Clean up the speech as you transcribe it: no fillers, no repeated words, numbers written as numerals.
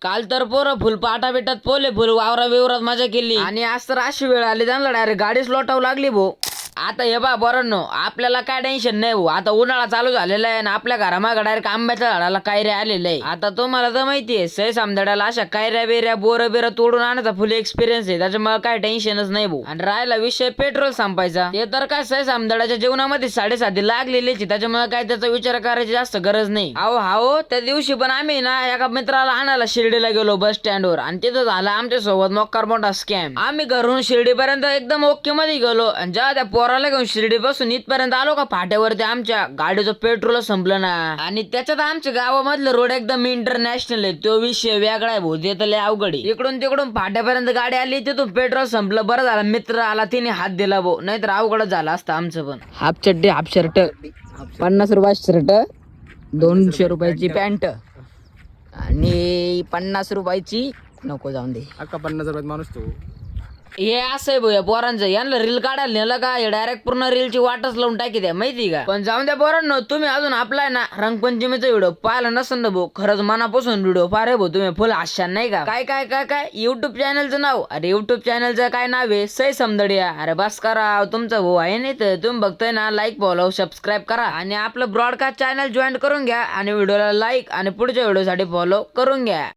काल तर पोरं फुल पाटा बिटात पोले फुल वावरा बिवरात मजा केली आणि आज तर अशी वेळ आली त्यांना डायरेक्ट गाडीच लोटावं लागली भाऊ. आता हे बा बरं आपल्याला काय टेन्शन नाही भाऊ. आता उन्हाळा चालू झालेला आहे आणि आपल्या घरामागे डायरेक्ट आंब्याच्या झाडाला कायऱ्या आलेल्या आहे. आता तुम्हाला तर माहितीये सही समजाड्याला अशा कायऱ्या बिऱ्या बोरं बिरं तोडून आणायचा फुल एक्सपिरियन्स आहे. त्याच्यामुळे काय टेन्शनच नाही भाऊ. आणि राहिला विषय पेट्रोल संपायचा, ते तर काय सही समजाड्याच्या जीवनामध्ये 7.5 लागलेलीच आहे. त्याच्यामुळे काय त्याचा विचार करायची जास्त गरज नाही. अहो त्या दिवशी पण आम्ही ना एका मित्राला आणायला शिर्डीला गेलो बस स्टँडवर आणि तिथं झाला आमच्या सोबत मोकार मोठा स्कॅम. आम्ही घरून शिर्डीपर्यंत एकदम ओके मध्ये गेलो आणि जेव्हा त्या पोराला घेऊन शिर्डी पासून इथपर्यंत आलो का फाट्यावरती आमच्या गाडीचं पेट्रोल संपलं ना. आणि त्याच्यात आमच्या गावामधलं रोड एकदम इंटरनॅशनल आहे, तो विषय वेगळा आहे भाऊ. ते तर लय अवघड आहे. इकडून तिकडून फाट्यापर्यंत गाडी आली तिथून पेट्रोल संपलं. बरं झालं मित्र आला तिने हात दिला भाऊ, नाहीतर अवघडच झालं असतं आमचं पण. हाफ चड्डी हाफ शर्ट 50 रुपयाची शर्ट 200 रुपयाची पॅन्ट आणि 50 रुपयाची नको जाऊन दे अक्का 50 रुपयात माणूस तो. हे असं आहे भैया पोरांचं, यांना रील काढायला नेलं का हे डायरेक्ट पूर्ण रीलची वाटच लावून टाकी द्या माहिती का. पण जाऊन द्या पोरांनो, तुम्ही अजून आपला आहे ना रंगपंचमीचा व्हिडिओ पाहिला नसेल ना भाऊ, खरंच मनापासून व्हिडिओ पाहा रे भाऊ तुम्ही, फुल आशान नाही का. काय काय काय काय युट्यूब चॅनलचं नाव, अरे युट्यूब चॅनलचं काय नाव आहे, सई समदडिया. अरे बस करा तुमचा भाऊ आहे नाही तर तुम्ही बघताय ना, लाईक फॉलो सबस्क्राईब करा आणि आपलं ब्रॉडकास्ट चॅनल जॉईन करून घ्या आणि व्हिडिओला लाईक आणि पुढच्या व्हिडिओसाठी फॉलो करून घ्या.